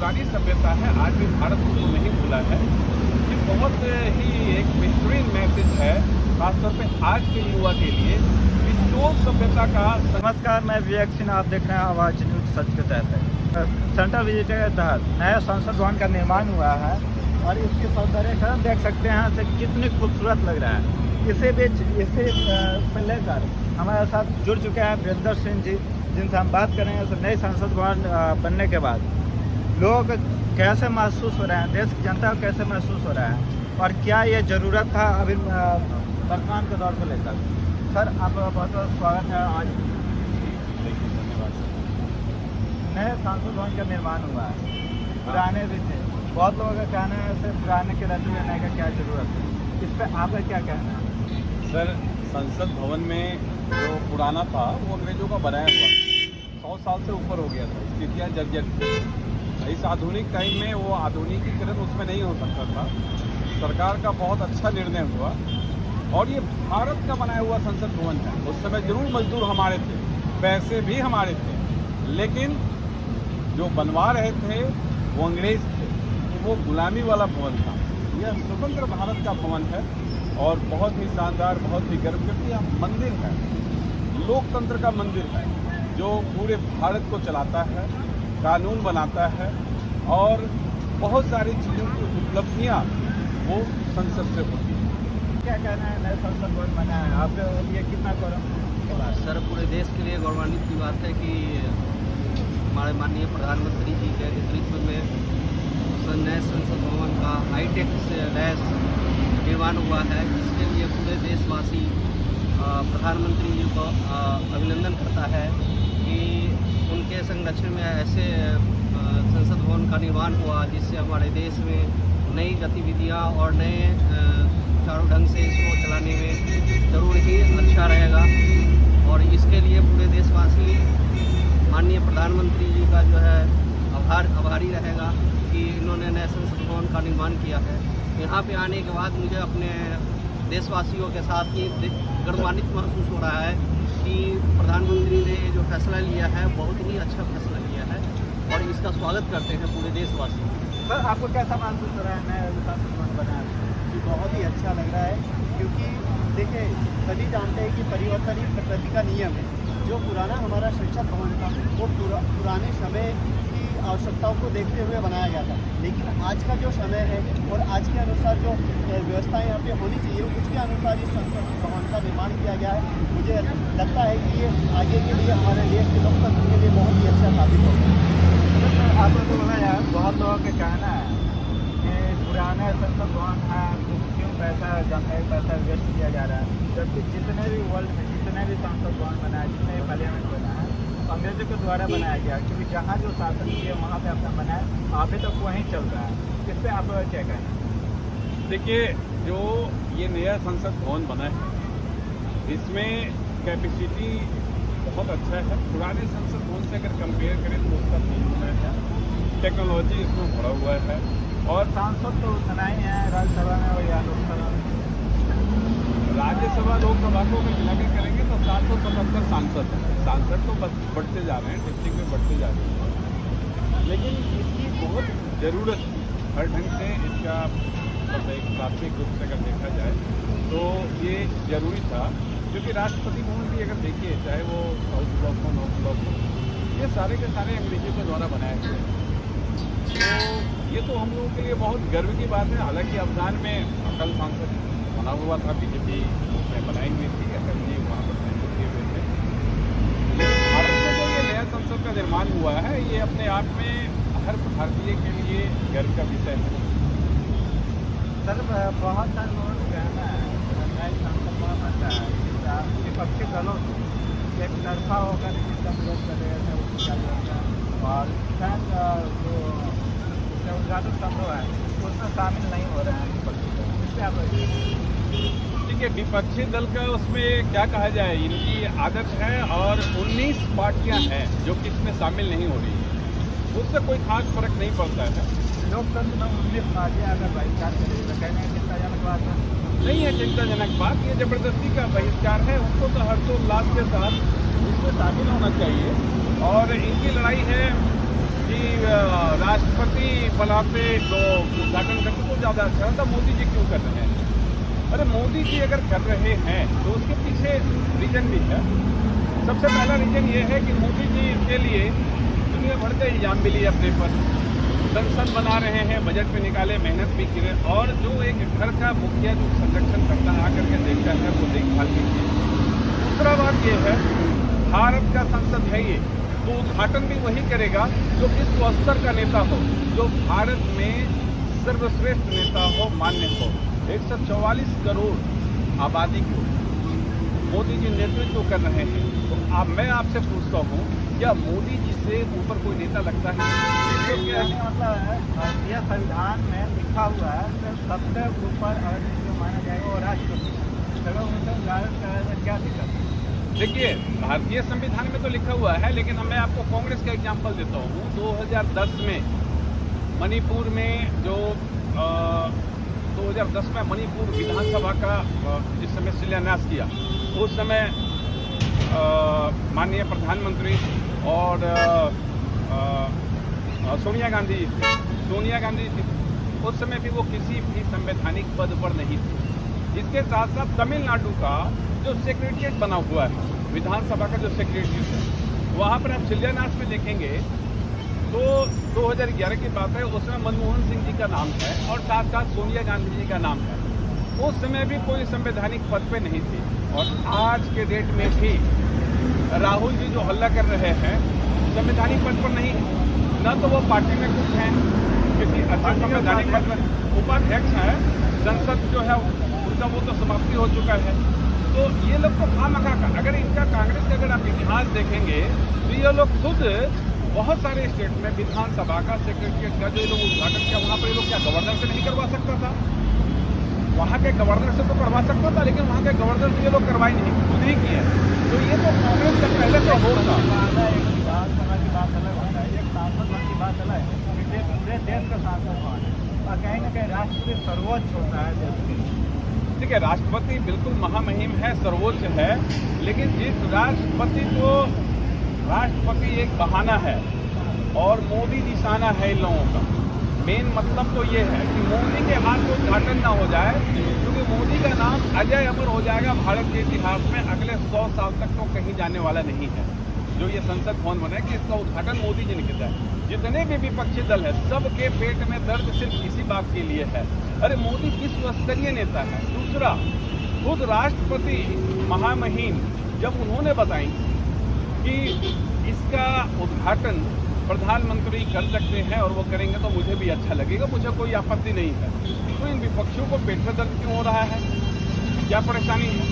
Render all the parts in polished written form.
पुरानी सभ्यता है, आज भी भारत उसको नहीं भूला है। ये बहुत ही एक बेहतरीन मैसेज है, खासतौर पे आज के युवा के लिए, कि चोल सभ्यता का। नमस्कार, मैं विवेक सिंह, आप देख रहे हैं आवाज न्यूज सच के तहत। सेंट्रल विजिट के तहत नया संसद भवन का निर्माण हुआ है और इसकी सौंदर्यीकरण देख सकते हैं से कितनी खूबसूरत लग रहा है। इसे लेकर हमारे साथ जुड़ चुके हैं वीरेंद्र सिंह जी, जिनसे हम बात करेंगे नए संसद भवन बनने के बाद लोग कैसे महसूस हो रहे हैं, देश की जनता को कैसे महसूस हो रहा है और क्या ये ज़रूरत था अभी वर्तमान के दौर को लेकर। सर, आपका बहुत बहुत स्वागत है। आज धन्यवाद। नए संसद भवन का निर्माण हुआ है, पुराने भी थे, बहुत लोगों का कहना है सिर्फ पुराने के रहते रहने का क्या ज़रूरत है, इस पर आपका क्या कहना है? सर, संसद भवन में जो पुराना था वो अंग्रेजों का बनाया हुआ 100 साल से ऊपर हो गया था, स्थितियाँ जर्जर थी। इस आधुनिक टाइम में वो आधुनिकीकरण उसमें नहीं हो सकता था। सरकार का बहुत अच्छा निर्णय हुआ और ये भारत का बनाया हुआ संसद भवन है। उस समय जरूर मजदूर हमारे थे, पैसे भी हमारे थे, लेकिन जो बनवा रहे थे वो अंग्रेज थे, वो गुलामी वाला भवन था। यह स्वतंत्र भारत का भवन है और बहुत ही शानदार, बहुत ही गर्व करती है। मंदिर है, लोकतंत्र का मंदिर है, जो पूरे भारत को चलाता है, कानून बनाता है और बहुत सारी चीज़ों की उपलब्धियाँ वो संसद से होती है। क्या कहना है नए संसद भवन बना है, आपके लिए कितना गौरव? सर, पूरे देश के लिए गौरवान्वित की बात है कि हमारे माननीय प्रधानमंत्री जी के नेतृत्व में नए संसद भवन का हाईटेक से लैस निर्माण हुआ है, जिसके लिए पूरे देशवासी प्रधानमंत्री जी को अभिनंदन करता है कि उनके संरक्षण में ऐसे संसद भवन का निर्माण हुआ, जिससे हमारे देश में नई गतिविधियां और नए चारों ढंग से इसको चलाने में ज़रूर ही अच्छा रहेगा। और इसके लिए पूरे देशवासी माननीय प्रधानमंत्री जी का जो है आभारी रहेगा कि इन्होंने नए संसद भवन का निर्माण किया है। यहाँ पे आने के बाद मुझे अपने देशवासियों के साथ ही गर्वान्वित महसूस हो रहा है कि प्रधानमंत्री ने जो फैसला लिया है बहुत ही अच्छा फैसला लिया है और इसका स्वागत करते हैं पूरे देशवासी। सर, आपको कैसा महसूस हो रहा है नया संसद भवन बना है? बहुत ही अच्छा लग रहा है, क्योंकि देखिए सभी जानते हैं कि परिवर्तन ही प्रकृति का नियम है। जो पुराना हमारा संसद भवन था वो पुराने समय की आवश्यकताओं को देखते हुए बनाया गया था, लेकिन आज का जो समय है और आज के अनुसार जो व्यवस्थाएं यहाँ पे होनी चाहिए उसके अनुसार इस संसद भवन का निर्माण किया गया है। मुझे लगता है कि ये आगे के लिए हमारे देश के लोकतंत्र के लिए बहुत ही अच्छा साबित होगा। आपने तो बोला यार, बहुत लोगों का कहना है कि पुराने संसद भवन है, क्यों पैसा वेस्ट किया जा रहा है, जबकि जितने भी वर्ल्ड में जितने भी संसद भवन बना है, जितने भी पार्लियामेंट बना है, अंग्रेजों के द्वारा बनाया गया, क्योंकि जहाँ जो शासन किए वहाँ पे अपना बनाया, अभी तक वहीं चल रहा है। इस पर आप क्या कहें? देखिए, जो ये नया संसद भवन बना है इसमें कैपेसिटी बहुत अच्छा है। पुराने संसद भवन से अगर कंपेयर करें तो उसका तुलना है, टेक्नोलॉजी इसमें बढ़ा हुआ है और सांसद तो उतना ही है राज्यसभा में और या लोकसभा में। राज्यसभा लोकसभा को अगर मिलाकर करेंगे तो 777 सांसद हैं। सांसद तो बस बढ़ते जा रहे हैं, डिस्ट्रिक्ट में बढ़ते जा रहे हैं, लेकिन इसकी बहुत ज़रूरत थी। हर ढंग से इसका मतलब एक प्राथमिक रूप से अगर देखा जाए तो ये ज़रूरी था, क्योंकि राष्ट्रपति भवन भी अगर देखिए, चाहे वो साउथ ब्लॉक हो, नॉर्थ ब्लॉक हो, ये सारे के सारे अंग्रेजों के द्वारा बनाए गए हैं। तो ये तो हम लोगों के लिए बहुत गर्व की बात है। हालांकि अफगान में अटल संसद बना हुआ था, बीजेपी उसमें बनाई हुई थी, अटल जी वहाँ पर संसद किए हुए थे, लेकिन भारत में जो ये नया संसद का निर्माण हुआ है ये अपने आप में हर भारतीय के लिए गर्व का विषय है। सर, बहुत सारे लोगों का कहना है नए संसद भवन बनता है, विपक्षी दलों से एक तरफा होकर जिसका विरोध कर रहे थे उसका और शायद जो उसका उद्घाटन संभव है उसमें शामिल नहीं हो रहे हैं विपक्षी दल। इस पर आप ठीक है, विपक्षी दल का उसमें क्या कहा जाए, इनकी आदत है और 19 पार्टियां हैं जो कि इसमें शामिल नहीं हो रही है, उससे कोई खास फर्क नहीं पड़ता है। लोकतंत्र में 19 पार्टियाँ अगर बहिष्कार करेगी तो कहने की चिंताजनक बात है। नहीं है चिंताजनक बात, ये जबरदस्ती का बहिष्कार है। उनको तो हर्षोल्लास के साथ इसमें शामिल होना चाहिए और इनकी लड़ाई है कि राष्ट्रपति बुलाते तो उद्घाटन करते तो ज़्यादा अच्छा था, मोदी जी क्यों कर रहे हैं? अरे मोदी जी अगर कर रहे हैं तो उसके पीछे रीजन भी है। सबसे पहला रीजन ये है कि मोदी जी इसके लिए दुनिया भर का इल्जाम भी लिए अपने पर, संसद बना रहे हैं, बजट में निकाले, मेहनत भी करे, और जो एक घर का मुखिया जो संरक्षण करता है आकर के देखता है वो देखभाल कीजिए। दूसरा बात ये है, भारत का संसद है ये, तो उद्घाटन भी वही करेगा जो विश्व स्तर का नेता हो, जो भारत में सर्वश्रेष्ठ नेता हो, मान्य हो। 144 करोड़ आबादी को मोदी जी नेतृत्व कर रहे हैं। तो अब मैं आपसे पूछता हूँ, क्या मोदी जी से ऊपर कोई नेता लगता है? मतलब है भारतीय संविधान में लिखा हुआ है कि सबसे ऊपर अगर जिसको माना जाएगा वो राष्ट्रपति। अगर उनसे गारद कराने में क्या दिक्कत है? देखिए, भारतीय संविधान में तो लिखा हुआ है, लेकिन अब मैं आपको कांग्रेस का एग्जाम्पल देता हूँ। 2010 में मणिपुर में जो 2010 में मणिपुर विधानसभा का जिस समय शिलान्यास किया, उस समय माननीय प्रधानमंत्री और सोनिया गांधी थी। उस समय भी वो किसी भी संवैधानिक पद पर नहीं थी। इसके साथ साथ तमिलनाडु का जो सेक्रेटरिएट बना हुआ है, विधानसभा का जो सेक्रेटरिएट है, वहाँ पर आप शिलान्यास में देखेंगे तो 2011 की बात है, उसमें मनमोहन सिंह जी का नाम है और साथ साथ सोनिया गांधी जी का नाम है। उस समय भी कोई संवैधानिक पद पे नहीं थी। और आज के डेट में भी राहुल जी जो हल्ला कर रहे हैं, संवैधानिक पद पर नहीं, न तो वो पार्टी में कुछ हैं, किसी अच्छे संवैधानिक पद पर उपाध्यक्ष हैं, संसद जो है उनका वो तो समाप्ति हो चुका है। तो ये लोग तो खामखा का, अगर इनका कांग्रेस का अगर आप इतिहास देखेंगे तो ये लोग खुद बहुत सारे स्टेट में विधानसभा का सेक्रेटरिएट का जो लोग उद्घाटन किया, वहाँ पर ये लोग क्या गवर्नर से नहीं करवा सकता था? वहाँ के गवर्नर से तो करवा सकता था, लेकिन वहाँ के गवर्नर से ये लोग करवाई नहीं, खुद ही किए। तो ये तो कांग्रेस का पहले से हो था। एक विधानसभा की बात अलग होता है, एक सांसद की बात अलग है, पूरे देश का सांसद कौन है? और कहीं ना कहीं राष्ट्रपति सर्वोच्च होता है देश के। ठीक है, राष्ट्रपति बिल्कुल महामहिम है, सर्वोच्च है, लेकिन जिस राष्ट्रपति एक बहाना है और मोदी निशाना है इन लोगों का। मेन मतलब तो ये है कि मोदी के हाथ को उद्घाटन ना हो जाए, क्योंकि मोदी का नाम अजय अमर हो जाएगा भारत के इतिहास में, अगले 100 साल तक तो कहीं जाने वाला नहीं है। जो ये संसद भवन बना है कि इसका उद्घाटन मोदी जी ने किया है। जितने भी विपक्षी दल है, सबके पेट में दर्द सिर्फ इसी बात के लिए है। अरे मोदी विश्व स्तरीय नेता है। दूसरा, खुद राष्ट्रपति महामहिम जब उन्होंने बताई कि इसका उद्घाटन प्रधानमंत्री कर सकते हैं और वो करेंगे तो मुझे भी अच्छा लगेगा, मुझे कोई आपत्ति नहीं है, तो इन विपक्षियों को पेट में दर्द क्यों हो रहा है? क्या परेशानी है?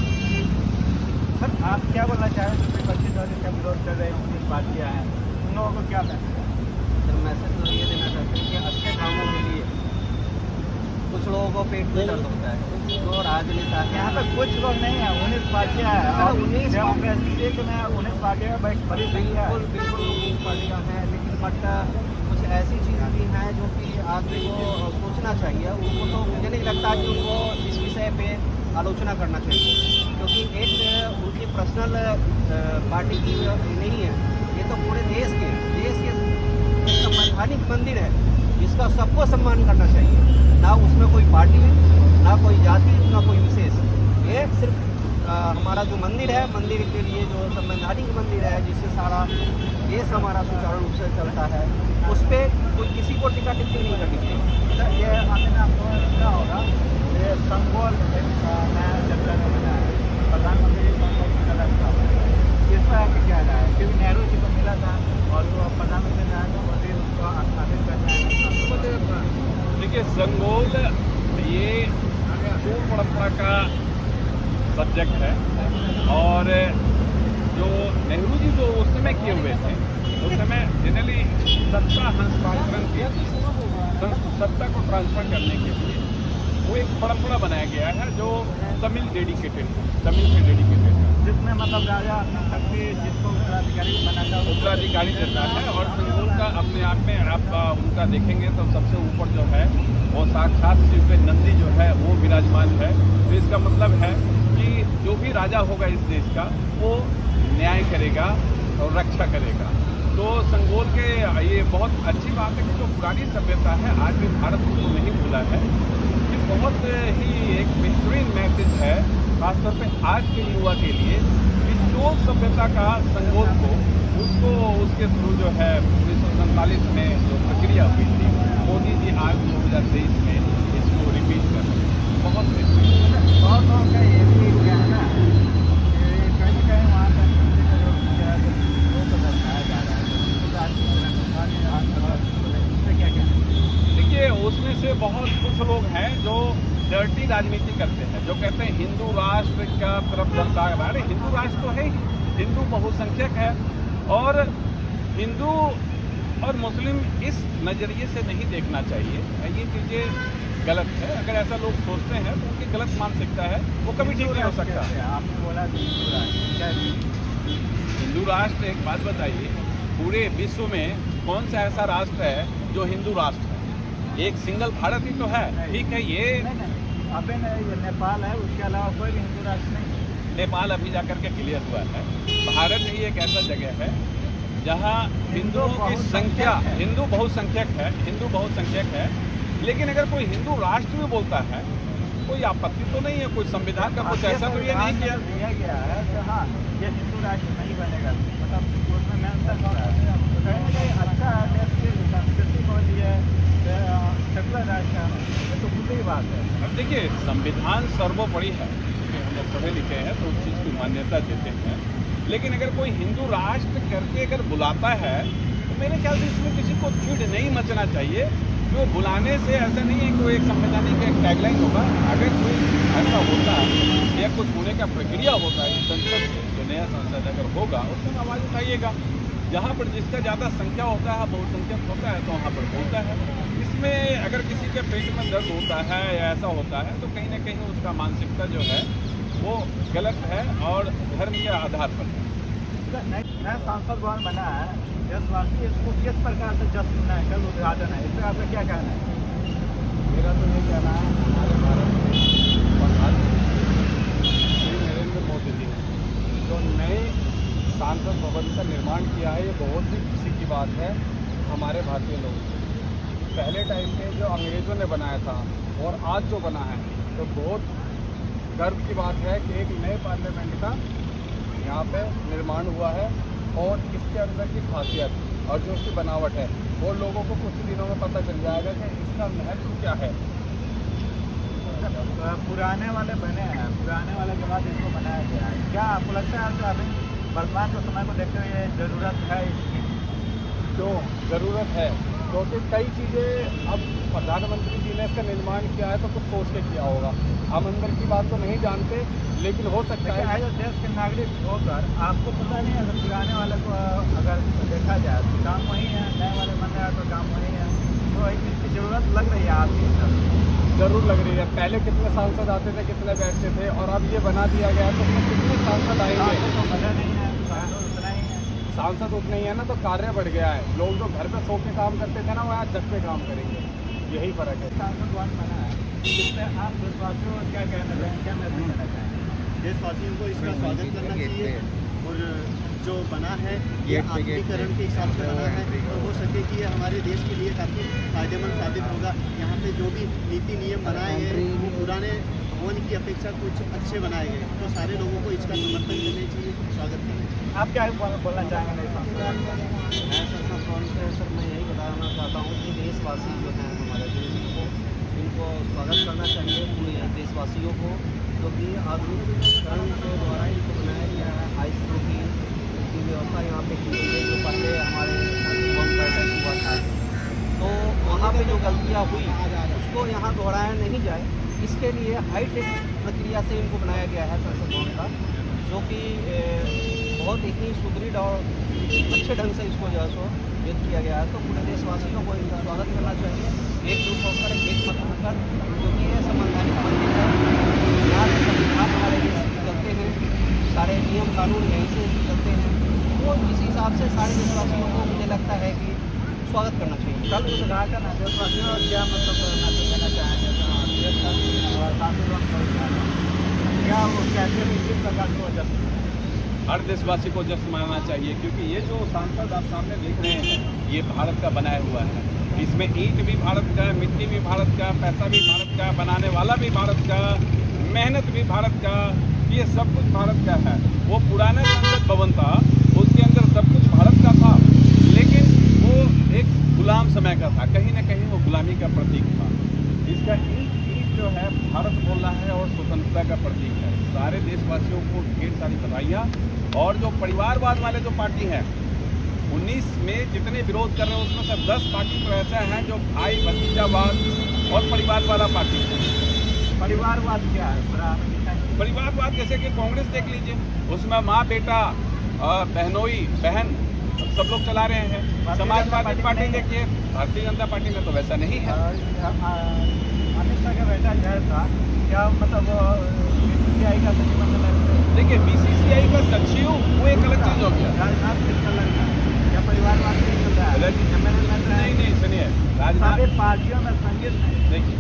सर, आप क्या बोलना चाहें जो विपक्षी दल इसका विरोध कर रहे हैं, उनकी पार्टियाँ हैं, उन लोगों को क्या मैसेज? सर, मैसेज तो ये देना चाहते हैं कि अच्छे कामों के लिए कुछ लोगों को पेट में दर्द होता है, तो राजनेता यहाँ पे कुछ लोग नहीं है, 19 पार्टियाँ हैं और 19 में 19 पार्टियाँ में बड़ी संख्या है। बिल्कुल पार्टियाँ हैं, लेकिन बट कुछ ऐसी चीज़ें भी हैं जो कि आदमी को सोचना चाहिए। उनको तो मुझे नहीं लगता कि उनको इस विषय पे आलोचना करना चाहिए, क्योंकि एक उनकी पर्सनल पार्टी की नहीं है, ये तो पूरे देश के संवैधानिक मंदिर है, जिसका सबको सम्मान करना चाहिए। ना उसमें कोई पार्टी है, ना कोई जाति, ना कोई विशेष। ये सिर्फ हमारा जो मंदिर है, मंदिर के लिए जो संवैधानिक मंदिर है, जिससे सारा देश हमारा सुचारू रूप से चलता है, उस पर कोई किसी को टीका टिप्पणी नहीं करनी चाहिए। ये आपने आपको क्या होगा, ये संगोल नया चर्चा में बना है, प्रधानमंत्री इस तरह की क्या रहा है? क्योंकि नेहरू जी को मिला था और वो प्रधानमंत्री नरेंद्र मोदी उसको आगे करना है। देखिए, संगोल ये पूर्व परंपरा का सब्जेक्ट है, और जो नेहरू जी जो उस समय किए हुए थे, उस समय जनरली सत्ता हस्तांतरण के, सत्ता को ट्रांसफर करने के लिए वो एक परंपरा बनाया गया है जो तमिल से डेडिकेटेड है, जिसमें मतलब राजा अपनी शक्ति जिसको उत्तराधिकारी बनाता है, उत्तराधिकारी देता है। और संगोल का अपने आप में आप उनका देखेंगे तो सबसे ऊपर जो है वो साक्षात शिव पे नंदी जो है वो विराजमान है। तो इसका मतलब है कि जो भी राजा होगा इस देश का, वो न्याय करेगा और रक्षा करेगा। तो संगोल के ये बहुत अच्छी बात है कि जो पुरानी सभ्यता है आज भी भारत उसको नहीं भूला है। ये बहुत ही एक बेहतरीन मैसेज है खासतौर पे आज के युवा के लिए कि जो सभ्यता का संगोल को उसको उसके थ्रू जो है 1947 में जो प्रक्रिया हुई थी मोदी जी आज 2023 में इसको रिपीट कर रहे हैं। बहुत बेहतरीन। बहुत का ये भी क्या है ना, ये कहीं ना कहीं वहाँ तक लोग को दर्शाया जा रहा है। उससे क्या कहना है? देखिए उसमें से बहुत कुछ लोग हैं जो डर्टी राजनीति करते हैं, जो कहते हैं हिंदू राष्ट्र का तरफ दर्शा रहा है। अरे हिंदू राष्ट्र तो है ही, हिंदू बहुसंख्यक है और हिंदू और मुस्लिम इस नज़रिए से नहीं देखना चाहिए। ये चीज़ें गलत है। अगर ऐसा लोग सोचते हैं तो उनकी गलत मानसिकता है, वो कभी ठीक नहीं हो सकता। आपने बोला हिंदू राष्ट्र, क्या हिंदू राष्ट्र, एक बात बताइए, पूरे विश्व में कौन सा ऐसा राष्ट्र है जो हिंदू राष्ट्र है? एक सिंगल भारत ही तो है। ठीक है, ये अभी ये नेपाल है, उसके अलावा कोई भी हिंदू राष्ट्र नहीं है। नेपाल अभी जाकर के क्लियर हुआ है। भारत ही एक ऐसा जगह है जहाँ हिंदुओं की संख्या, हिंदू बहुसंख्यक है, लेकिन अगर कोई हिंदू राष्ट्र भी बोलता है कोई आपत्ति तो नहीं है। कोई संविधान का कुछ ऐसा तो ये नहीं किया दिया गया है तो हाँ, ये हिंदू राष्ट्र नहीं बनेगा, मतलब उसमें मेंशन हो रहा है। तो कहीं ना कहीं अच्छा है, देश की संस्कृति को लिए सेकुलर राष्ट्र है, ये तो बुरी बात है। अब देखिए संविधान सर्वोपरि है, क्योंकि हम लोग पढ़े लिखे हैं तो उस चीज़ की मान्यता देते हैं। लेकिन अगर कोई हिंदू राष्ट्र करके अगर बुलाता है तो मेरे ख्याल से इसमें किसी को चिढ़ नहीं मचना चाहिए। जो बुलाने से ऐसा नहीं है कि वो एक संवैधानिक एक टैगलाइन होगा। अगर कोई ऐसा होता है या कुछ होने का प्रक्रिया होता है, संसद जो नया संसद अगर होगा उसमें आवाज़ उठाइएगा। जहाँ पर जिसका ज़्यादा संख्या होता है, बहुसंख्यक होता है, तो वहाँ पर बोलता है। इसमें अगर किसी के पेट में दर्द होता है या ऐसा होता है तो कहीं ना कहीं उसका मानसिकता जो है वो गलत है और धर्म के आधार पर है। नया संसद भवन बना है, देशवासी इसको किस प्रकार से जश्न है, कल उद्घाटन है, इस पर आपका क्या कहना है? मेरा तो ये कहना है हमारे भारत के प्रधानमंत्री श्री नरेंद्र मोदी जी ने जो नए सांसद भवन का निर्माण किया है, ये बहुत ही खुशी की बात है हमारे भारतीय लोग। पहले टाइम पे जो अंग्रेज़ों ने बनाया था और आज जो बना है तो बहुत गर्व की बात है कि एक नए पार्लियामेंट का यहाँ पे निर्माण हुआ है और इसके अंदर की खासियत और जो उसकी बनावट है वो लोगों को कुछ दिनों में पता चल जाएगा कि इसका महत्व क्या है। पुराने वाले बने हैं, पुराने वाले के बाद इसको बनाया गया है। क्या आपको लगता है कि अभी वर्तमान के समय को देखते हुए ज़रूरत है इसकी? क्यों ज़रूरत है? क्योंकि कई चीज़ें अब प्रधानमंत्री जी ने इसका निर्माण किया है तो कुछ सोच के किया होगा। हम अंदर की बात तो नहीं जानते, लेकिन हो सकता है एज देश के नागरिक होकर आपको पता नहीं, अगर पुराने वाले को अगर देखा जाए तो काम वही है, नए वाले बन रहा है तो काम वही है, तो इसकी ज़रूरत लग रही है आपकी सब? ज़रूर लग रही है। पहले कितने सांसद आते थे, कितने बैठते थे, और अब ये बना दिया गया तो उसमें कितने सांसद आएंगे? तो बना नहीं है, उतना ही है। सांसद उतने ही है ना, तो कार्य बढ़ गया है। लोग जो घर पे सो के काम करते थे ना वो आज छत पे काम करेंगे, यही फ़र्क है। सांसद भवन बना है, इसमें आप देशवासियों को क्या कहना चाहेंगे, क्या मैसेज देना चाहेंगे? देशवासियों को इसका स्वागत करना चाहिए और जो बना है ये आधुनिकीकरण के हिसाब से बना है और हो सके कि ये हमारे देश के लिए काफ़ी फायदेमंद साबित होगा। यहाँ पे जो भी नीति नियम बनाए गए वो पुराने भवन की अपेक्षा कुछ अच्छे बनाए गए, तो सारे लोगों को इसका समर्थन करना चाहिए, स्वागत करना चाहिए। आप क्या बोलना चाहेंगे नए सांसद? मैं संसद भवन पे सर मैं यही बताना चाहता हूँ कि देशवासी जो हैं हमारे देश को, इनको स्वागत करना चाहिए पूरे देशवासियों को, क्योंकि आधुनिकीकरण के द्वारा इनको बनाया गया है। हाई स्कूल की व्यवस्था यहाँ पे की गई है, जो पहले हमारे भवन बैठक हुआ था तो वहाँ पे जो गलतियाँ हुई उसको यहाँ दोहराया नहीं जाए, इसके लिए हाईटेक प्रक्रिया से इनको बनाया गया है संसद भवन का, जो कि बहुत ही सुदृढ़ और अच्छे ढंग से इसको जो है सो युद्ध किया गया है। तो पूरे देशवासियों को इनका स्वागत करना चाहिए, एकजुट होकर, एक मत होकर, क्योंकि ये संवैधानिक मंदिर है। यहाँ से संविधान हमारे देश में चलते हैं, सारे नियम कानून यहीं से चलते हैं, तो इस हिसाब से सारे देशवासियों को मुझे लगता है कि स्वागत करना चाहिए। कल उद्घाटन है, देशवासियों को क्या मतलब मैसेज देना चाहेंगे? सांसद भवन का उद्घाटन क्या वो कैसे किस प्रकार से वजह? हर देशवासी को जश्न मनाना चाहिए, क्योंकि ये जो सांसद आप सामने देख रहे हैं ये भारत का बनाया हुआ है। इसमें ईंट भी भारत का, मिट्टी भी भारत का, पैसा भी भारत का, बनाने वाला भी भारत का, मेहनत भी भारत का, ये सब कुछ भारत का है। वो पुराना संसद भवन था, उसके अंदर सब कुछ भारत का था, लेकिन वो एक गुलाम समय का था, कहीं ना कहीं वो गुलामी का प्रतीक था। इसका ईंट जो है भारत बोल रहा है और स्वतंत्रता का प्रतीक है। सारे देशवासियों को ढेर सारी बधाइयाँ। और जो परिवारवाद वाले जो पार्टी है 19 में जितने विरोध कर रहे हैं उसमें से 10 पार्टी तो ऐसा है जो भाई भतीजावाद और परिवार वाला पार्टी है। परिवारवाद क्या है थोड़ा परिवारवाद जैसे कि कांग्रेस देख लीजिए, उसमें माँ बेटा बहनोई बहन सब लोग चला रहे हैं। समाजवादी पार्टी देखिए, भारतीय जनता पार्टी में तो वैसा नहीं है। अमित शाह का बेटा जो है था क्या मतलब BCCI का सचिव बनने लगे? देखिए BCCI का सचिव वो एक अलग चीज हो गया। राजनाथ किस का लड़का क्या परिवारवाद नहीं चल रहा है? नहीं सुनिए, राजनाथ सारे पार्टियों में संगीत है। देखिए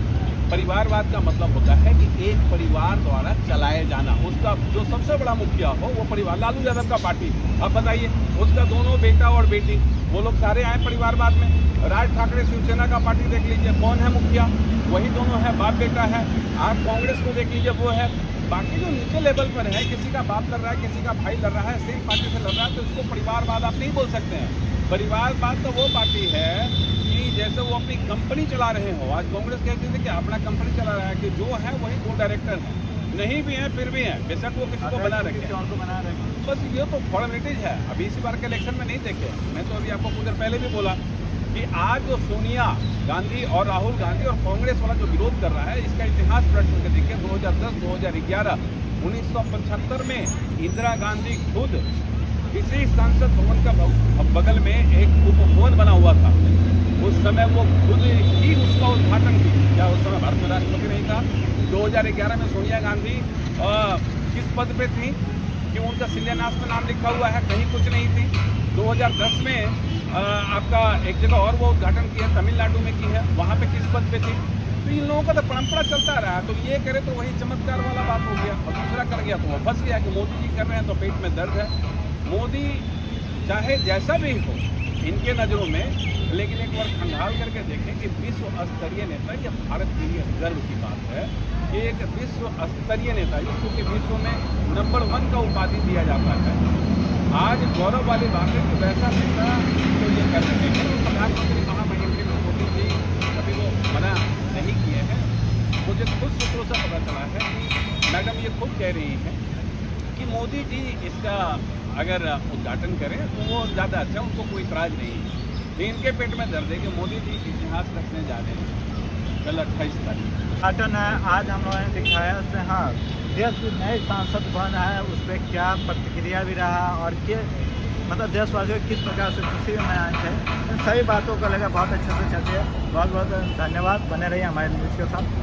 परिवारवाद का मतलब होता है कि एक परिवार द्वारा चलाए जाना, उसका जो सबसे बड़ा मुखिया हो वो परिवार। लालू यादव का पार्टी, अब बताइए उसका दोनों बेटा और बेटी वो लोग सारे आए परिवारवाद में। राज ठाकरे शिवसेना का पार्टी देख लीजिए, कौन है मुखिया, वही दोनों है, बाप बेटा है। आप कांग्रेस को देख लीजिए, वो है। बाकी जो नीचे लेवल पर है, किसी का बाप लड़ रहा है, किसी का भाई लड़ रहा है, सेम पार्टी से लड़ रहा है, तो इसको परिवारवाद आप नहीं बोल सकते हैं। परिवारवाद तो वो पार्टी है कि जैसे वो अपनी कंपनी चला रहे हो। आज कांग्रेस कहती थी कि अपना कंपनी चला रहा है, कि जो है वही 2 डायरेक्टर हैं, नहीं भी हैं फिर भी हैं, बेशक वो किसी को बना रखे। बस ये तो फॉर्मेलिटीज है। अभी इसी बार के इलेक्शन में नहीं देखे, मैं तो अभी आपको कुछ देर पहले भी बोला कि आज जो सोनिया गांधी और राहुल गांधी और कांग्रेस वाला जो विरोध कर रहा है, इसका इतिहास पलट करके देखिए। 2010, 2011, 1975 में इंदिरा गांधी खुद इसी संसद भवन का बगल में एक उपभवन बना हुआ था। उस समय वो खुद ही उसका उद्घाटन की, क्या उस समय भारत में राष्ट्रपति नहीं था। 2011 में सोनिया गांधी किस पद पे थी कि उनका शिलान्यास में नाम लिखा हुआ है, कहीं कुछ नहीं थी। 2010 में आपका एक जगह और वो उद्घाटन किया, तमिलनाडु में की है, वहाँ पे किस पद पे थी। तो इन लोगों का तो परंपरा चलता रहा है। तो ये करे तो वही चमत्कार वाला बात हो गया, और दूसरा कर गया तो वो फंस गया कि मोदी जी कर रहे हैं तो पेट में दर्द है। मोदी चाहे जैसा भी हो इनके नज़रों में, लेकिन एक बार खंगाल करके देखें कि विश्व स्तरीय नेता, ये भारत के लिए गर्व की बात है कि एक विश्व स्तरीय नेता जिसको कि विश्व में नंबर 1 का उपाधि दिया जाता है, आज गौरव वाली बात है कि वैसा नेता तो ये कर रहे हैं। प्रधानमंत्री महामहिम मोदी जी कभी वो मना नहीं किए हैं। मुझे खुद सूत्रों से पता चला है कि मैडम ये खुद कह रही हैं कि मोदी जी इसका अगर उद्घाटन करें तो वो ज़्यादा अच्छा, उनको कोई इतराज़ नहीं है। इनके पेट में दर्द है कि मोदी जी इतिहास रखने जा रहे हैं कल 28 तारीख। उद्घाटन है आज हम लोगों ने दिखाया उससे। हाँ, देश में नए सांसद बन है, उस पर क्या प्रतिक्रिया भी रहा और मतलब देशवासियों को किस प्रकार से खुशी भी मनानी चाहिए, इन सभी बातों को लगा बहुत अच्छे से चलती है। बहुत बहुत धन्यवाद, बने रहिए हमारे न्यूज़ के साथ।